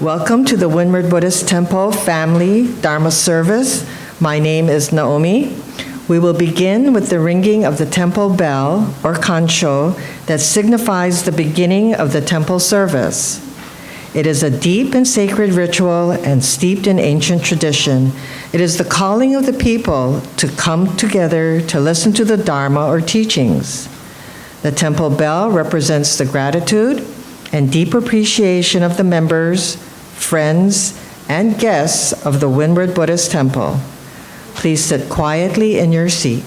Welcome to the Windward Buddhist Temple Family Dharma Service. My name is Naomi. We will begin with the ringing of the temple bell, or Kansho, that signifies the beginning of the temple service. It is a deep and sacred ritual and steeped in ancient tradition. It is the calling of the people to come together to listen to the Dharma or teachings. The temple bell represents the gratitude and deep appreciation of the members, friends, and guests of the Windward Buddhist Temple. Please sit quietly in your seat.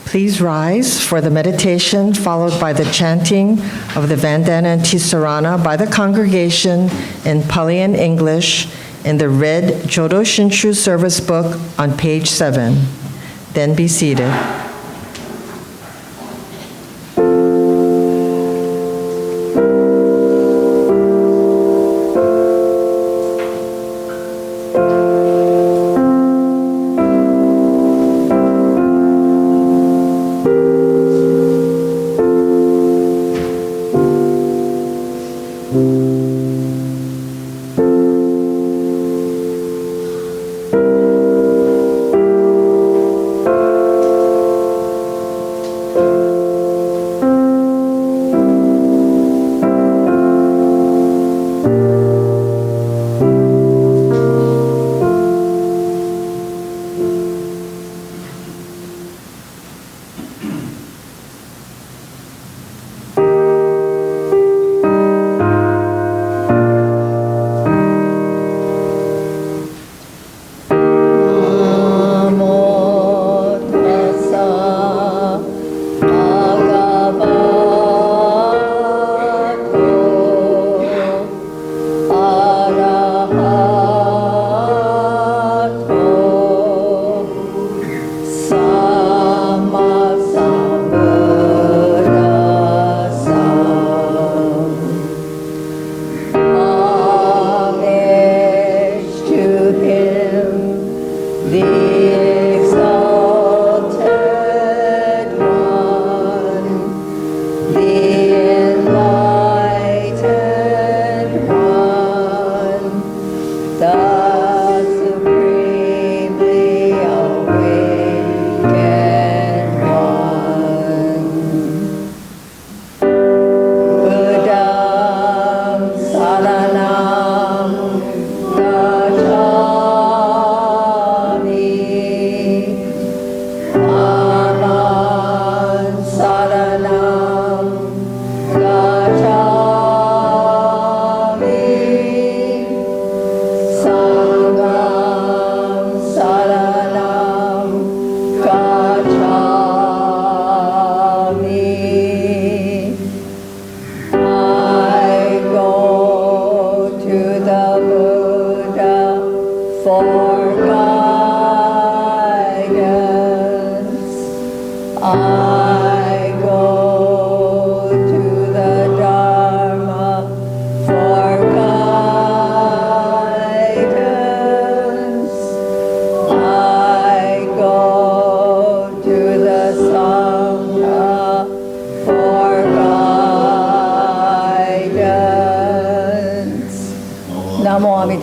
Please rise for the meditation followed by the chanting of the Vandana Ti-Sarana by the congregation in Pali and English in the red Jodo Shinshu Service book on page 7. Then be seated.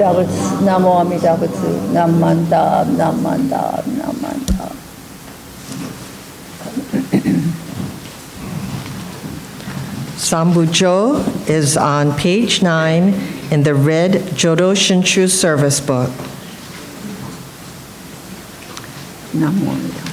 Amida Butsu, Namo Amida Butsu, Namanda, Namanda, Namanda. Sanbutsuge is on page 9 in the red Jodo Shinshu service book. Namo Amida Butsu.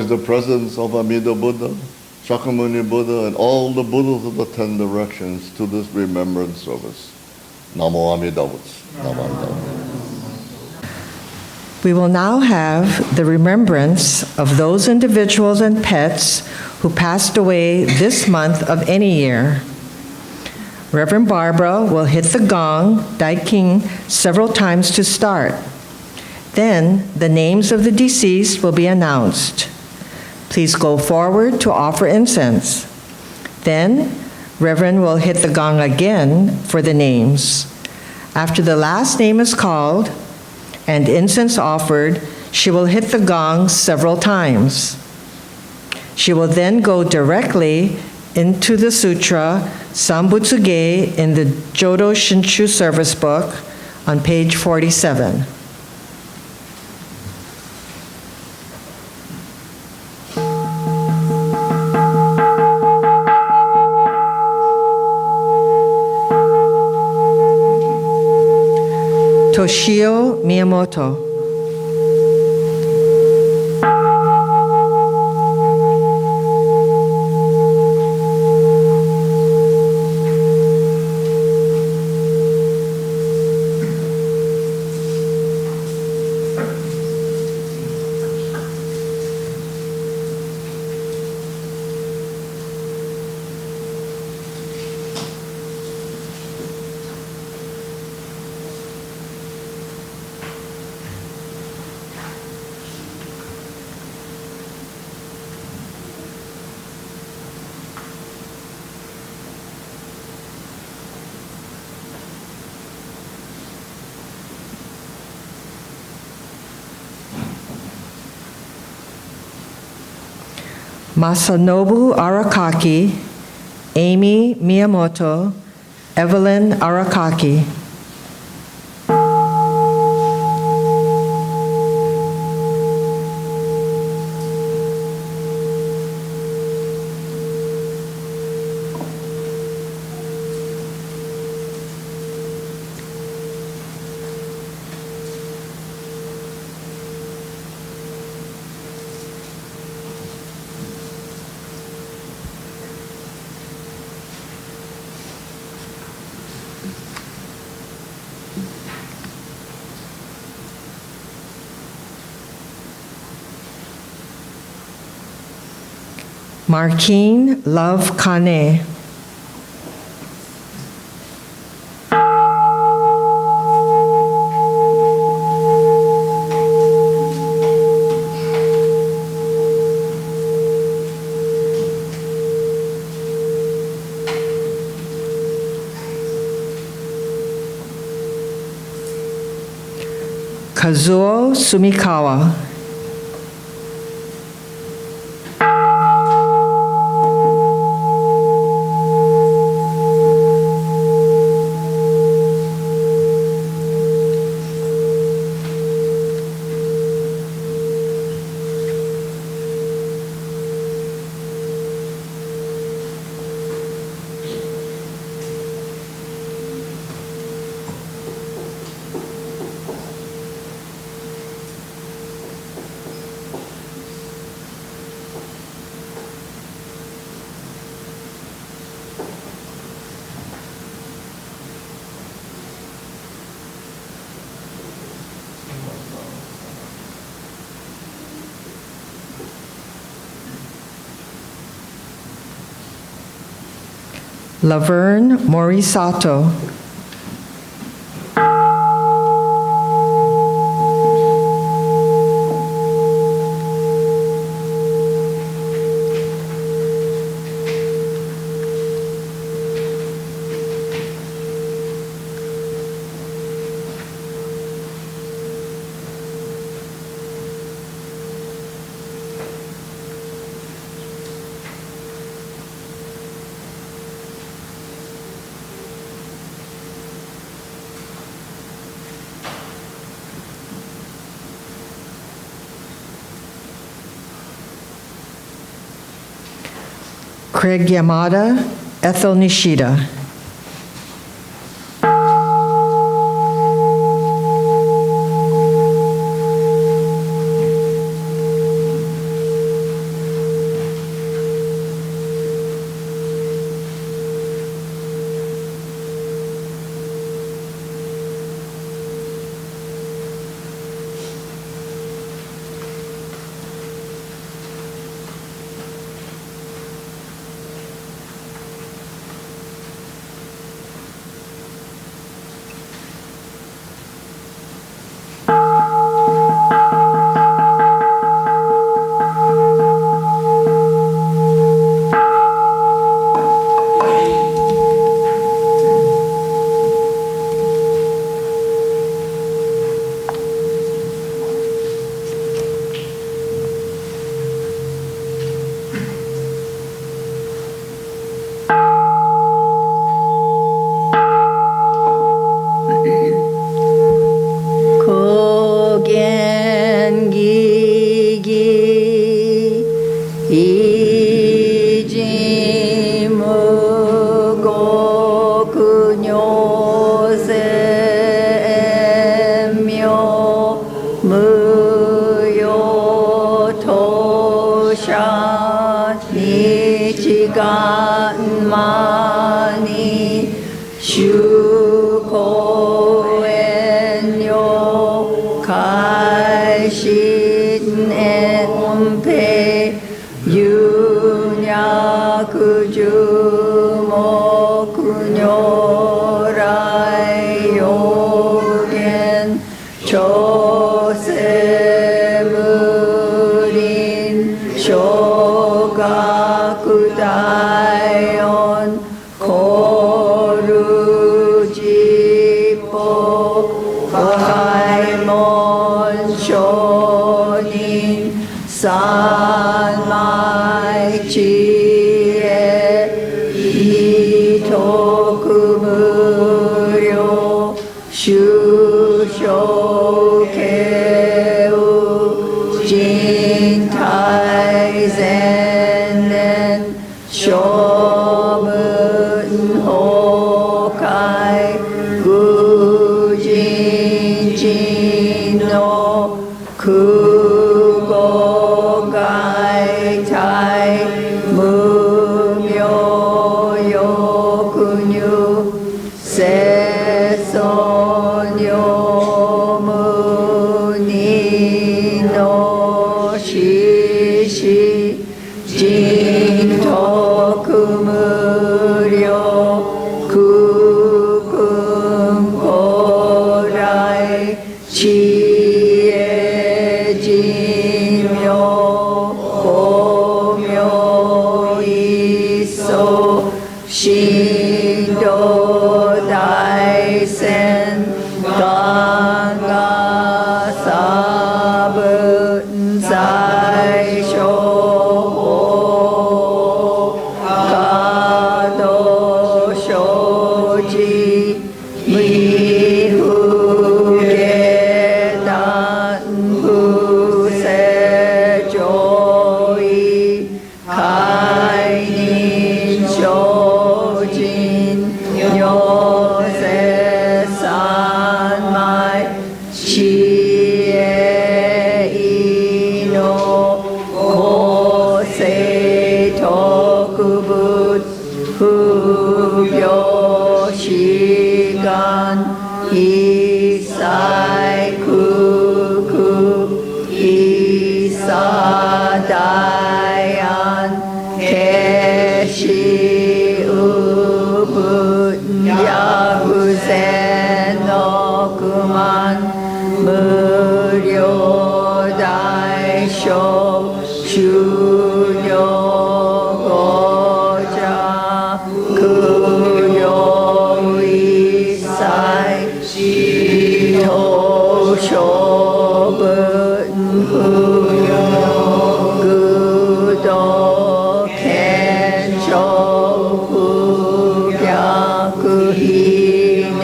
The presence of Amida Buddha, Shakyamuni Buddha, and all the Buddhas of the 10 directions to this remembrance service. Namo Amida Butsu. Namo Amida Butsu. We will now have the remembrance of those individuals and pets who passed away this month of any year. Reverend Barbara will hit the gong, Daiking, several times to start. Then the names of the deceased will be announced. Please go forward to offer incense. Then, Reverend will hit the gong again for the names. After the last name is called and incense offered, she will hit the gong several times. She will then go directly into the Sutra, Sanbutsuge, in the Jodo Shinshu service book on page 47. Toshio Miyamoto. Masanobu Arakaki, Amy Miyamoto, Evelyn Arakaki. Markeen Love Kane. Kazuo Sumikawa. Laverne Morisato. Craig Yamada, Ethel Nishida. 호카이 구진진노 구고가이 타이 무묘요근유 세손요무니노 시시 진토금의료 구금고라이 지혜진묘 고묘이소 신도다이센 강가사분사이쇼 가도쇼지 미후계단부세조이 가인인쇼진 요세산마이 지혜이노 고세토구붓 후교시간 이사이 구구 이사다얀 개시우분 야구세노 그만 무료다이쇼 주녀고자 그요이사이 지토쇼분 후구도 켄쇼 후갸 그히뇨고자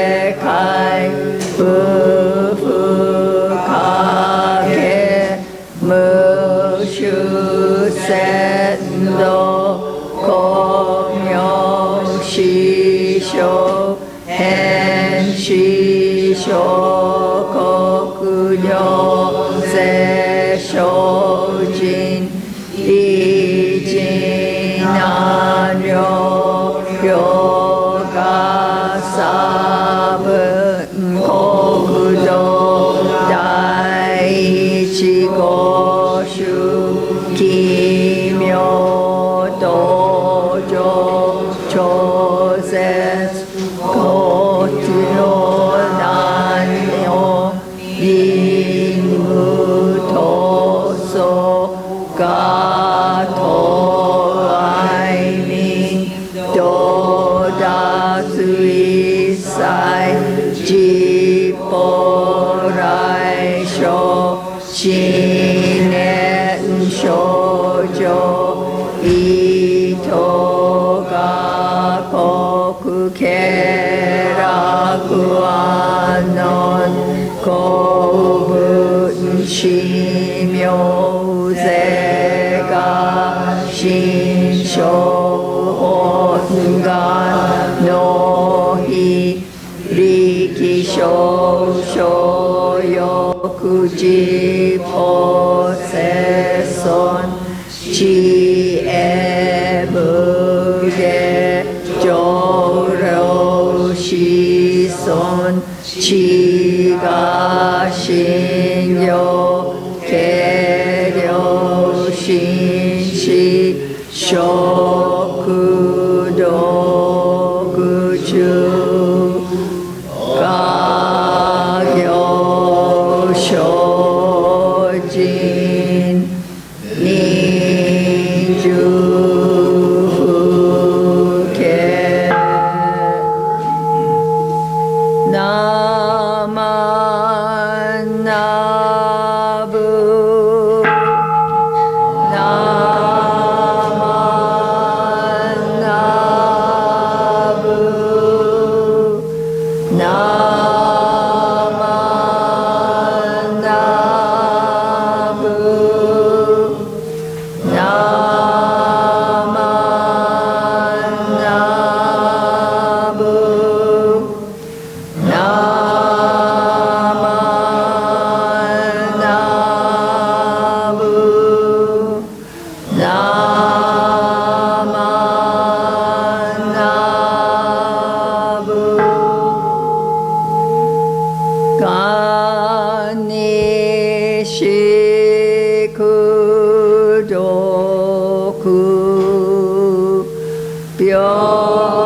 쇼분세카이 부후가게 무슈센도 공명시쇼 헨시쇼 거그녀 세쇼진 이진하려 료가사분 고그도 다이치고슈 기묘도조 조세스 고트로난요 인무도소 가토아이밍 도다스이사이 지뽀라이쇼 신엔쇼조 이토가 고크케라구아논 고분시묘세가 신쇼온간 노히 리기쇼쇼요 구지포세손 지에무게 조로시손 지가신요 계려신시 쇼구도 그주 가교쇼진 ninjuke namanabu namanabu Shikudoku Byodo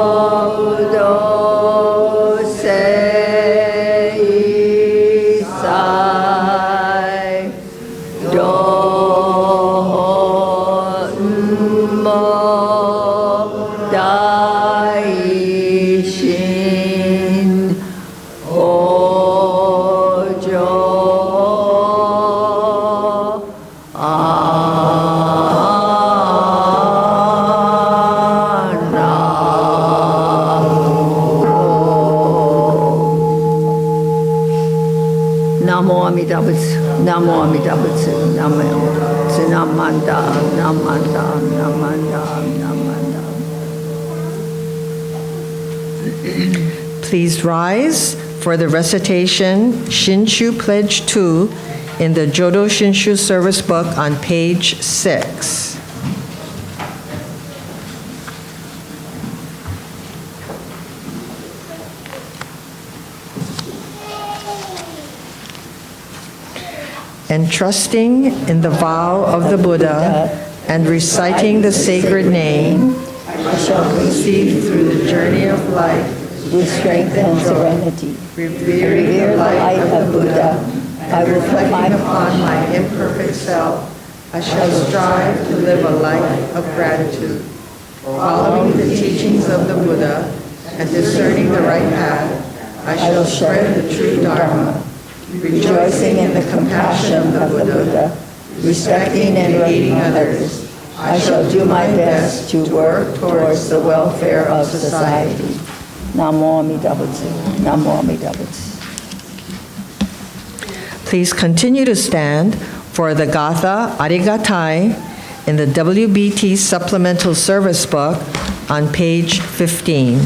Seisai Donmo Daishin Ojo Namo Amida Butsu, Namo Amida Butsu, Namo Butsu, Namanda, Namanda, Namanda, Namanda. Please rise for the recitation Shinshu Pledge II in the Jodo Shinshu Service book on page 6. Entrusting in the vow of the Buddha and reciting the sacred name, I shall proceed through the journey of life With strength and serenity, revere the light of Buddha. I will Reflecting upon my imperfect self, I shall strive to live a life of gratitude, following the teachings of the Buddha and discerning the right path. I shall spread the true Dharma, rejoicing in the compassion of the Buddha, respecting and aiding others. I shall do my best to work towards the welfare of society. Namo Amida Butsu, Namo Amida Butsu. Please continue to stand for the Gatha Arigatai in the WBT Supplemental Service Book on page 15.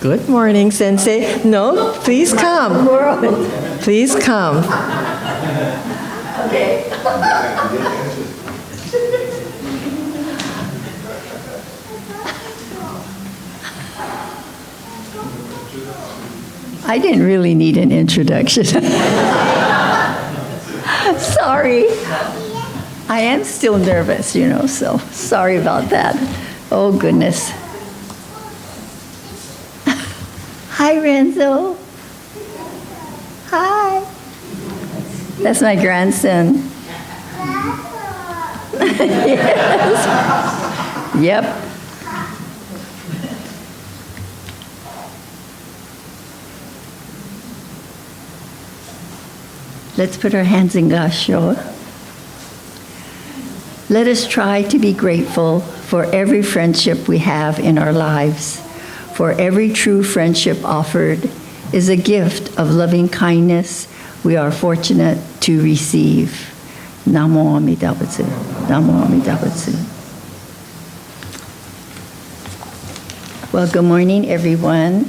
Good morning, Sensei. No, please come. Please come. I didn't really need an introduction. Sorry. I am still nervous, so sorry about that. Oh, goodness. Hi, Renzo. Hi. That's my grandson. Yes. Yep. Let's put our hands in Gassho. Let us try to be grateful for every friendship we have in our lives, for every true friendship offered is a gift of loving kindness we are fortunate to receive. Namo Amida Butsu. Namo Amida Butsu. Well, good morning, everyone.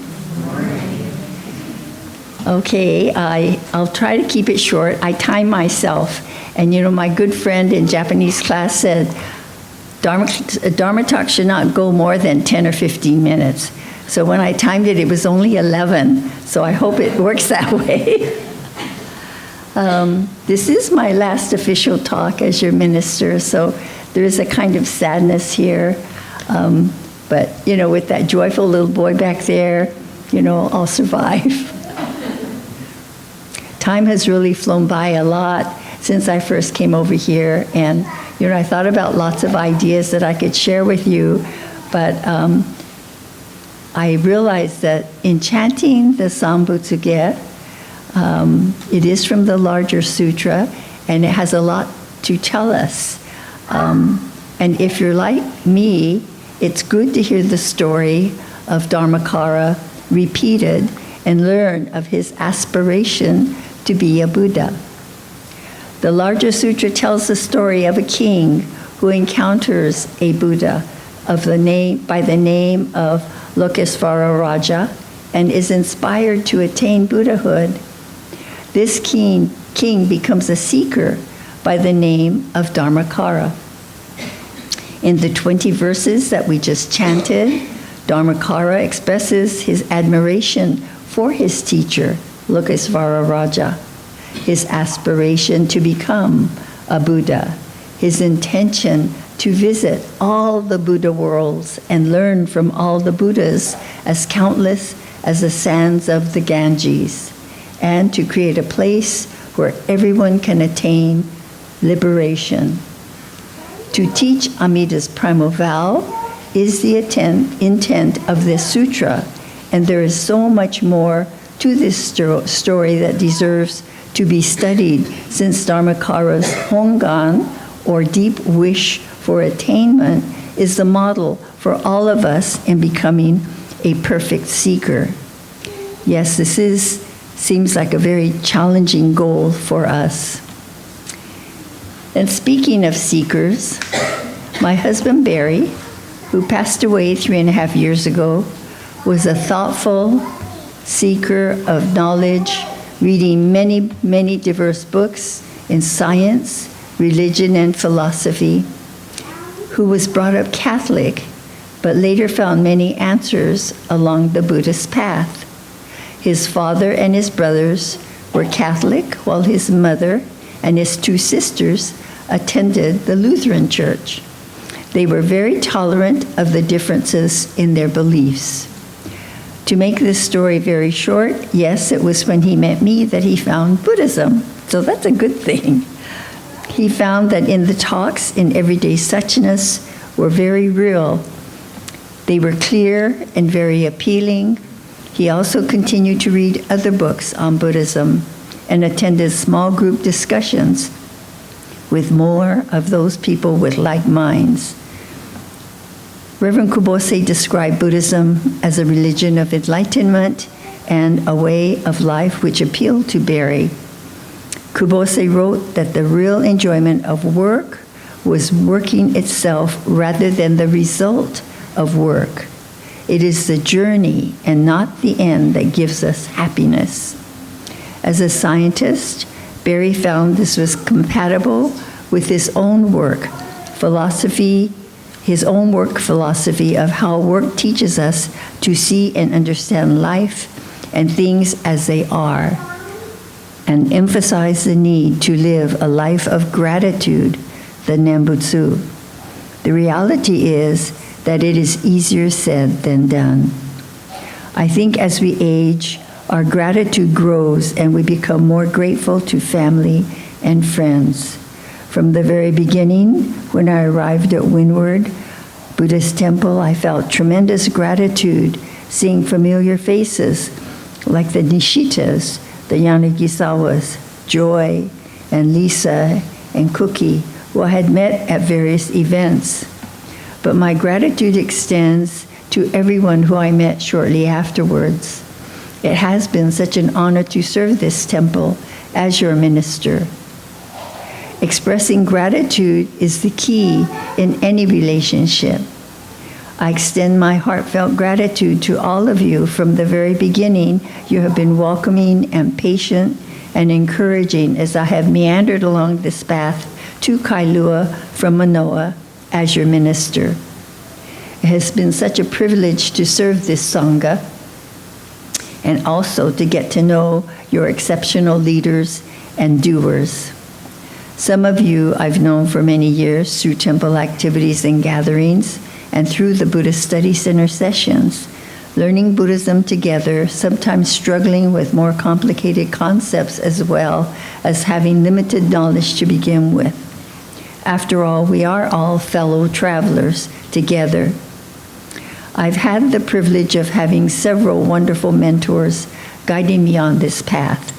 Okay, I'll try to keep it short. I time myself. And my good friend in Japanese class said, Dharma talk should not go more than 10 or 15 minutes. So when I timed it, it was only 11. So I hope it works that way. This is my last official talk as your minister, so there is a kind of sadness here. But, with that joyful little boy back there, I'll survive. Time has really flown by a lot since I first came over here, and I thought about lots of ideas that I could share with you, but I realized that in chanting the Sanbutsuge, it is from the larger sutra, and it has a lot to tell us. And if you're like me, it's good to hear the story of Dharmakara repeated and learn of his aspiration to be a Buddha. The larger sutra tells the story of a king who encounters a Buddha by the name of Lokesvara Raja and is inspired to attain Buddhahood. This king becomes a seeker by the name of Dharmakara. In the 20 verses that we just chanted, Dharmakara expresses his admiration for his teacher, Lokesvara Raja, his aspiration to become a Buddha, his intention to visit all the Buddha worlds and learn from all the Buddhas as countless as the sands of the Ganges, and to create a place where everyone can attain liberation. To teach Amida's primal vow is the intent of this sutra, and there is so much more to this story that deserves to be studied, since Dharmakara's Hongan, or deep wish for attainment, is the model for all of us in becoming a perfect seeker. Yes, this seems like a very challenging goal for us. And speaking of seekers, my husband Barry, who passed away 3.5 years ago, was a thoughtful seeker of knowledge, reading many, many diverse books in science, religion, and philosophy, who was brought up Catholic, but later found many answers along the Buddhist path. His father and his brothers were Catholic, while his mother and his 2 sisters attended the Lutheran Church. They were very tolerant of the differences in their beliefs. To make this story very short, yes, it was when he met me that he found Buddhism, so that's a good thing. He found that in the talks in everyday suchness were very real. They were clear and very appealing. He also continued to read other books on Buddhism and attended small group discussions with more of those people with like minds. Reverend Kubose described Buddhism as a religion of enlightenment and a way of life which appealed to Barry. Kubose wrote that the real enjoyment of work was working itself rather than the result of work. It is the journey and not the end that gives us happiness. As a scientist, Barry found this was compatible with his own work philosophy of how work teaches us to see and understand life and things as they are, and emphasize the need to live a life of gratitude, the Nembutsu. The reality is that it is easier said than done. I think as we age, our gratitude grows and we become more grateful to family and friends. From the very beginning, when I arrived at Windward Buddhist Temple, I felt tremendous gratitude seeing familiar faces like the Nishitas, the Yanagisawas, Joy, and Lisa, and Cookie, who I had met at various events. But my gratitude extends to everyone who I met shortly afterwards. It has been such an honor to serve this temple as your minister. Expressing gratitude is the key in any relationship. I extend my heartfelt gratitude to all of you. From the very beginning, you have been welcoming and patient and encouraging as I have meandered along this path to Kailua from Manoa as your minister. It has been such a privilege to serve this Sangha and also to get to know your exceptional leaders and doers. Some of you I've known for many years through temple activities and gatherings and through the Buddhist Study Center sessions, learning Buddhism together, sometimes struggling with more complicated concepts as well as having limited knowledge to begin with. After all, we are all fellow travelers together. I've had the privilege of having several wonderful mentors guiding me on this path.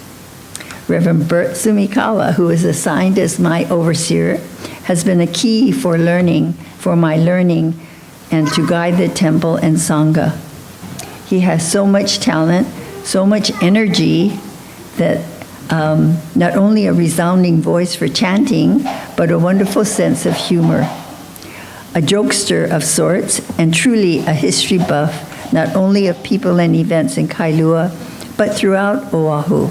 Reverend Bert Sumikawa, who is assigned as my overseer, has been a key for my learning and to guide the temple and Sangha. He has so much talent, so much energy that not only a resounding voice for chanting, but a wonderful sense of humor. A jokester of sorts and truly a history buff, not only of people and events in Kailua, but throughout Oahu.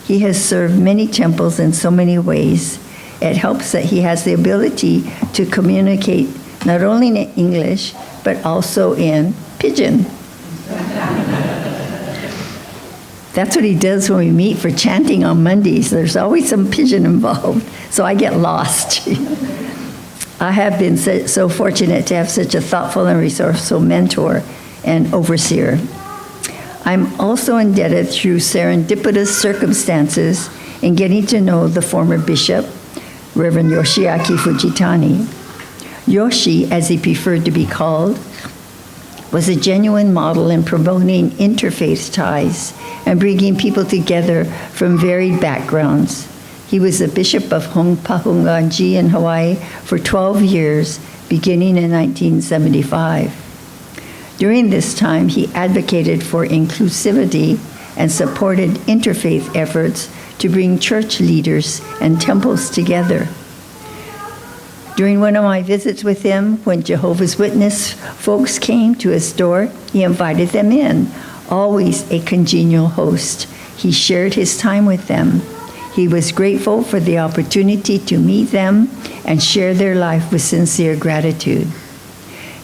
He has served many temples in so many ways. It helps that he has the ability to communicate not only in English, but also in Pidgin. That's what he does when we meet for chanting on Mondays. There's always some Pidgin involved, so I get lost. I have been so fortunate to have such a thoughtful and resourceful mentor and overseer. I'm also indebted through serendipitous circumstances in getting to know the former bishop, Reverend Yoshiaki Fujitani. Yoshi, as he preferred to be called, was a genuine model in promoting interfaith ties and bringing people together from varied backgrounds. He was the bishop of Hongwanji in Hawaii for 12 years, beginning in 1975. During this time, he advocated for inclusivity and supported interfaith efforts to bring church leaders and temples together. During one of my visits with him, when Jehovah's Witness folks came to his door, he invited them in, always a congenial host. He shared his time with them. He was grateful for the opportunity to meet them and share their life with sincere gratitude.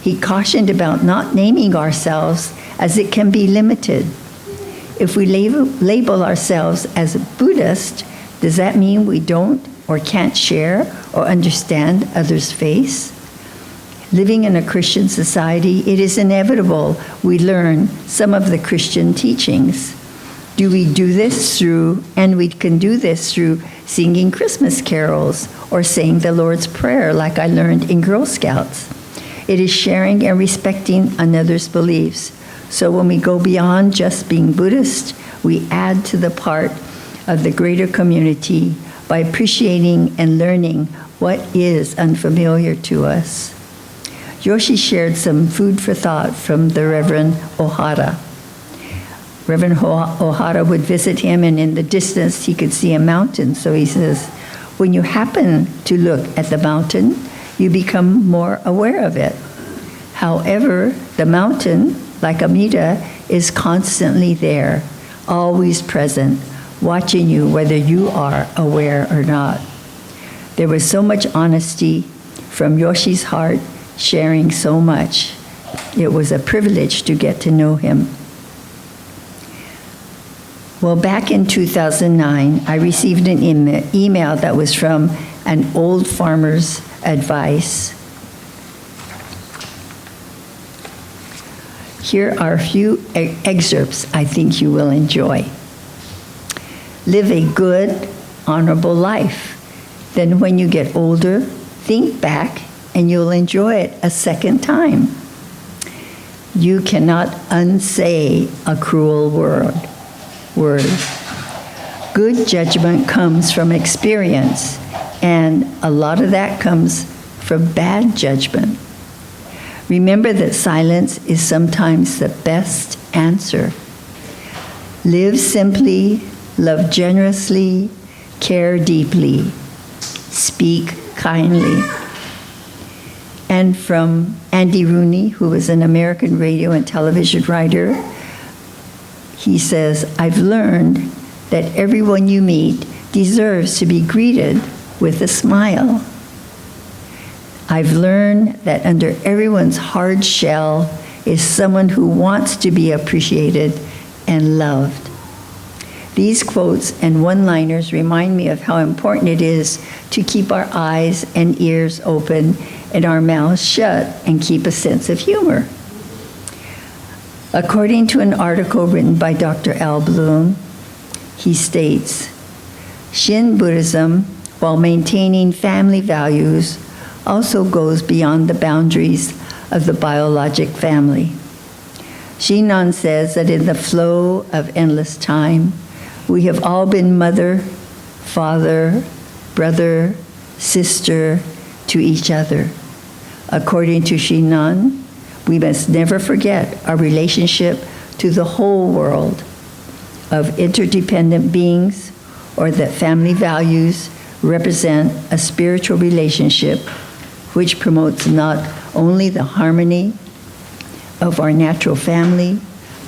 He cautioned about not naming ourselves as it can be limited. If we label ourselves as a Buddhist, does that mean we don't or can't share or understand others' faiths? Living in a Christian society, it is inevitable we learn some of the Christian teachings. We can do this through singing Christmas carols or saying the Lord's Prayer like I learned in Girl Scouts. It is sharing and respecting another's beliefs. So when we go beyond just being Buddhist, we add to the part of the greater community by appreciating and learning what is unfamiliar to us. Yoshi shared some food for thought from the Reverend Ohara. Reverend Ohara would visit him, and in the distance he could see a mountain. So he says, when you happen to look at the mountain, you become more aware of it. However, the mountain, like Amida, is constantly there, always present, watching you whether you are aware or not. There was so much honesty from Yoshi's heart, sharing so much. It was a privilege to get to know him. Well, back in 2009, I received an email that was from an old farmer's advice. Here are a few excerpts I think you will enjoy. Live a good, honorable life. Then when you get older, think back and you'll enjoy it a second time. You cannot unsay a cruel word. Good judgment comes from experience, and a lot of that comes from bad judgment. Remember that silence is sometimes the best answer. Live simply, love generously, care deeply, speak kindly. And from Andy Rooney, who was an American radio and television writer, he says, I've learned that everyone you meet deserves to be greeted with a smile. I've learned that under everyone's hard shell is someone who wants to be appreciated and loved. These quotes and one-liners remind me of how important it is to keep our eyes and ears open and our mouths shut and keep a sense of humor. According to an article written by Dr. Al Bloom, he states, Shin Buddhism, while maintaining family values, also goes beyond the boundaries of the biologic family. Shinran says that in the flow of endless time, we have all been mother, father, brother, sister to each other. According to Shinran, we must never forget our relationship to the whole world of interdependent beings, or that family values represent a spiritual relationship which promotes not only the harmony of our natural family,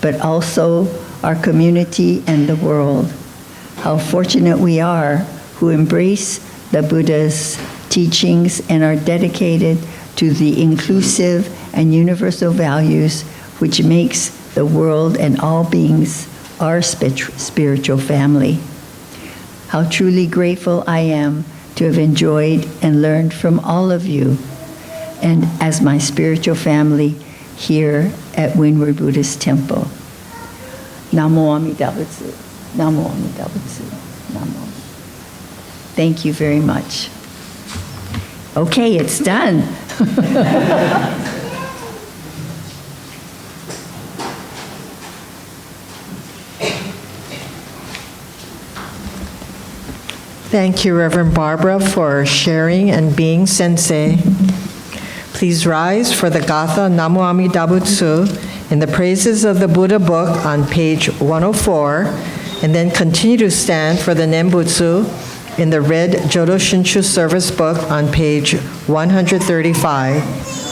but also our community and the world. How fortunate we are who embrace the Buddha's teachings and are dedicated to the inclusive and universal values which makes the world and all beings our spiritual family. How truly grateful I am to have enjoyed and learned from all of you, and as my spiritual family here at Windward Buddhist Temple. Namo Amida Butsu. Namo Amida Butsu. Namo. Thank you very much. Okay, it's done. Thank you, Reverend Barbara, for sharing and being sensei. Please rise for the Gatha Namo Amida Butsu in the praises of the Buddha book on page 104, and then continue to stand for the Nembutsu in the red Jodo Shinshu service book on page 135.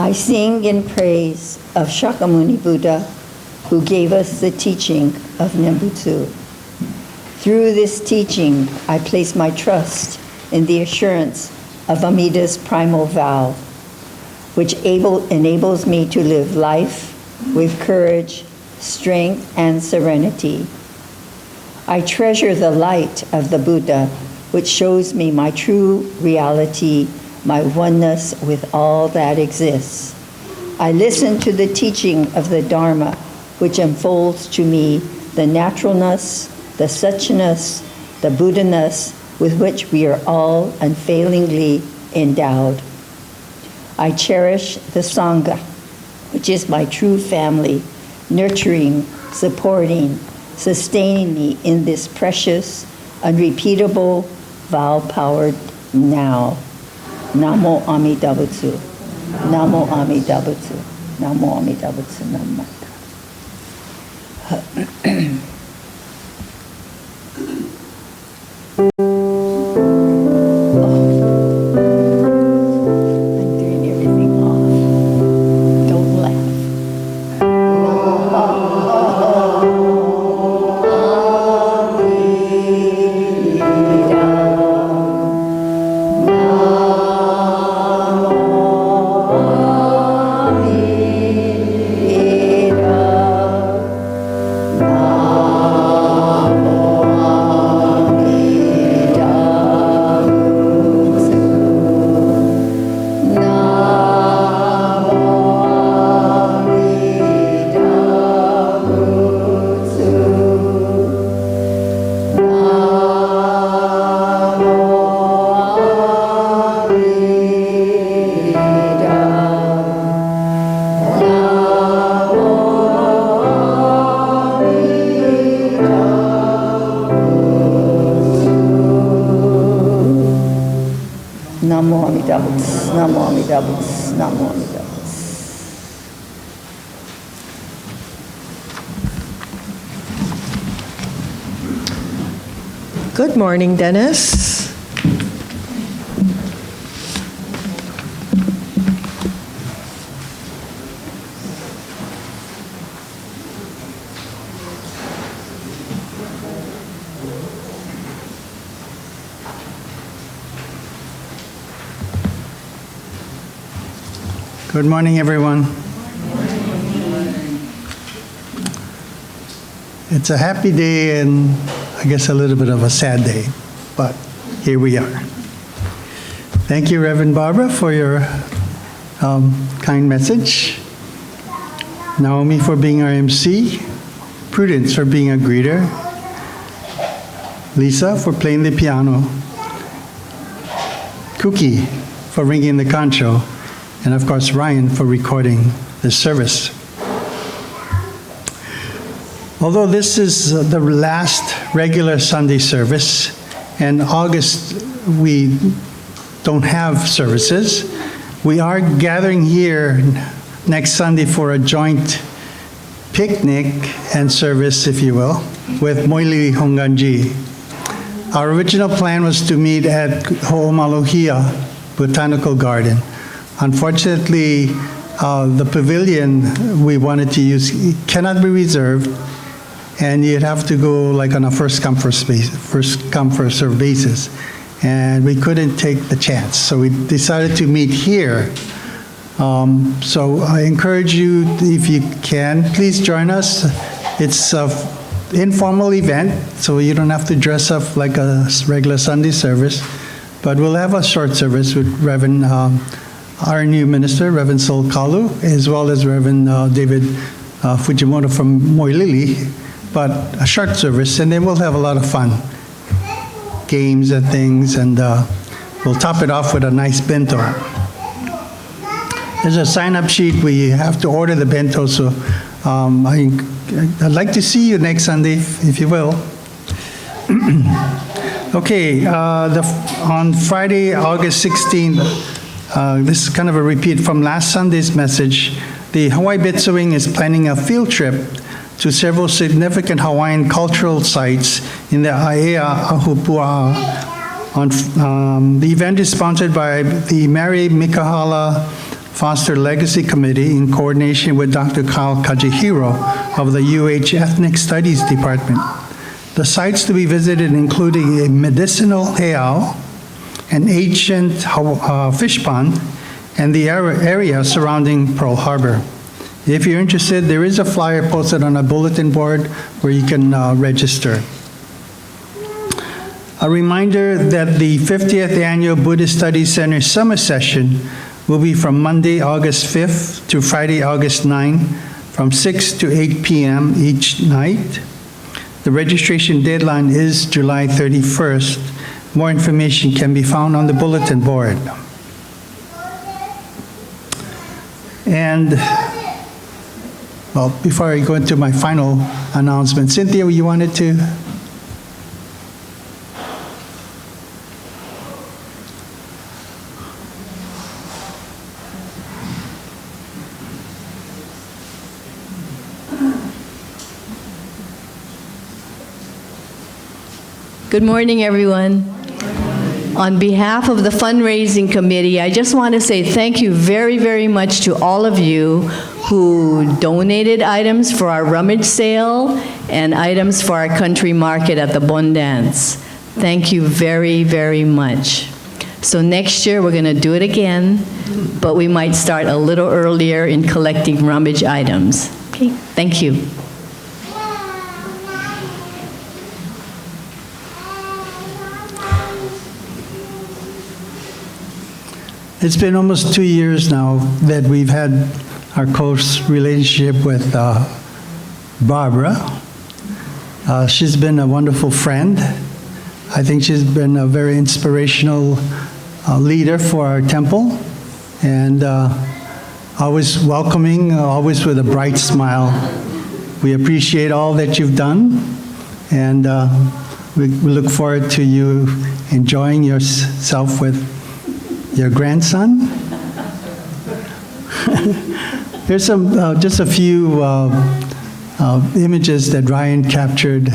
I sing in praise of Shakyamuni Buddha, who gave us the teaching of Nembutsu. Through this teaching, I place my trust in the assurance of Amida's primal vow, which enables me to live life with courage, strength, and serenity. I treasure the light of the Buddha, which shows me my true reality, my oneness with all that exists. I listen to the teaching of the Dharma, which unfolds to me the naturalness, the suchness, the Buddha-ness with which we are all unfailingly endowed. I cherish the Sangha, which is my true family, nurturing, supporting, sustaining me in this precious, unrepeatable, vow-powered now. Namo Amida Butsu. Namo Amida Butsu. Namo Amida Butsu. Namo. I'm doing everything off. Don't laugh. Namo Amida Butsu. Namo Amida Butsu. Namo Amida Butsu. Good morning, Dennis. Good morning, everyone. It's a happy day and I guess a little bit of a sad day, but here we are. Thank you, Reverend Barbara, for your kind message. Naomi for being our MC. Prudence for being a greeter. Lisa for playing the piano. Cookie for ringing the Kansho. And of course, Ryan for recording the service. Although this is the last regular Sunday service, and August we don't have services, we are gathering here next Sunday for a joint picnic and service, if you will, with Moili Hongwanji. Our original plan was to meet at Ho'omalohia Botanical Garden. Unfortunately, the pavilion we wanted to use cannot be reserved, and you'd have to go like on a first come first serve basis, and we couldn't take the chance, so we decided to meet here. So I encourage you, if you can, please join us. It's an informal event, so you don't have to dress up like a regular Sunday service, but we'll have a short service with Reverend, our new minister, Reverend Sol Kalu, as well as Reverend David Fujimoto from Moilili, but a short service, and then we'll have a lot of fun, games and things, and we'll top it off with a nice bento. There's a sign-up sheet. We have to order the bento, so I'd like to see you next Sunday, if you will. Okay, on Friday, August 16th, this is kind of a repeat from last Sunday's message. The Hawaii Butsuing is planning a field trip to several significant Hawaiian cultural sites in the Aiea Ahupua. The event is sponsored by the Mary Mikahala Foster Legacy Committee in coordination with Dr. Kyle Kajihiro of the UH Ethnic Studies Department. The sites to be visited including a medicinal heiau, an ancient fish pond, and the area surrounding Pearl Harbor. If you're interested, there is a flyer posted on a bulletin board where you can register. A reminder that the 50th Annual Buddhist Studies Center Summer Session will be from Monday, August 5th to Friday, August 9th, from 6 to 8 p.m. each night. The registration deadline is July 31st. More information can be found on the bulletin board. And, well, before I go into my final announcement, Cynthia, you wanted to? Good morning, everyone. On behalf of the fundraising committee, I just want to say thank you very, very much to all of you who donated items for our rummage sale and items for our country market at the Bon Dance. Thank you very, very much. So next year, we're going to do it again, but we might start a little earlier in collecting rummage items. Okay, thank you. It's been almost 2 years now that we've had our close relationship with Barbara. She's been a wonderful friend. I think she's been a very inspirational leader for our temple, and always welcoming, always with a bright smile. We appreciate all that you've done, and we look forward to you enjoying yourself with your grandson. Here's some, just a few images that Ryan captured.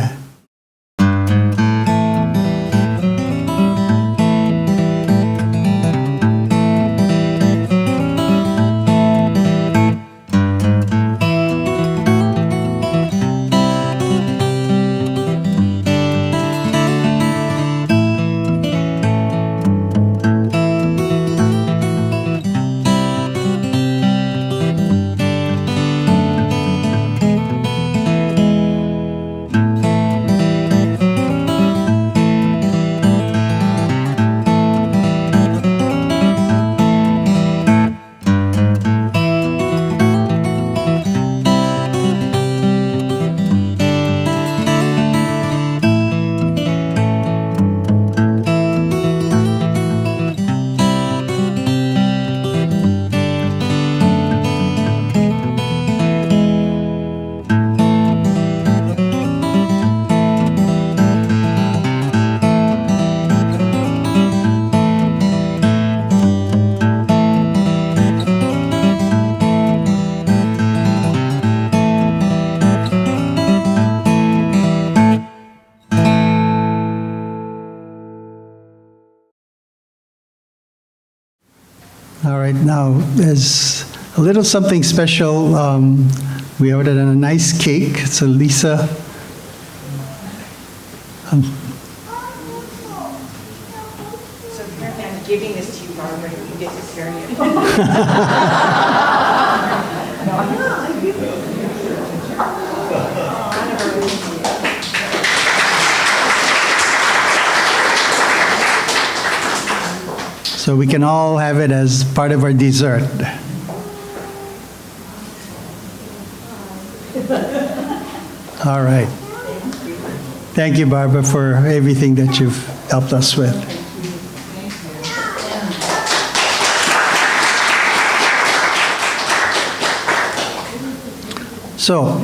All right, now there's a little something special. We ordered a nice cake. So Lisa. So apparently I'm giving this to you, Barbara. You get to carry it. So we can all have it as part of our dessert. All right. Thank you, Barbara, for everything that you've helped us with. So,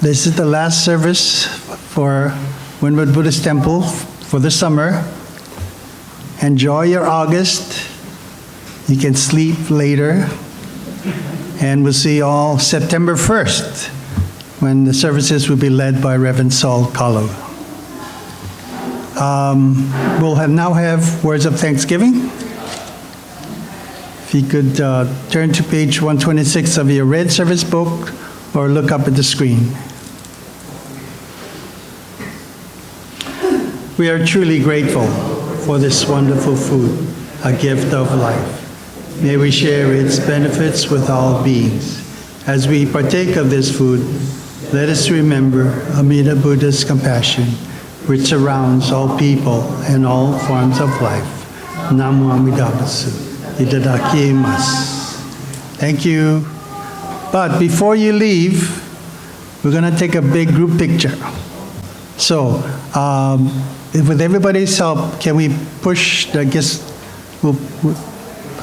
this is the last service for Windward Buddhist Temple for the summer. Enjoy your August. You can sleep later. And we'll see you all September 1st, when the services will be led by Reverend Saul Kalu. We'll now have words of thanksgiving. If If you could turn to page 126 of your red service book or look up at the screen. We are truly grateful for this wonderful food, a gift of life. May we share its benefits with all beings. As we partake of this food, let us remember Amida Buddha's compassion, which surrounds all people and all forms of life. Namo Amida Butsu. Itadakimasu. Thank you. But before you leave, we're going to take a big group picture. So, with everybody's help, can we push the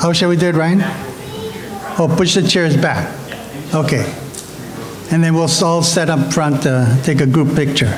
how shall we do it, Ryan? Oh, push the chairs back. Okay. And then we'll all set up front to take a group picture.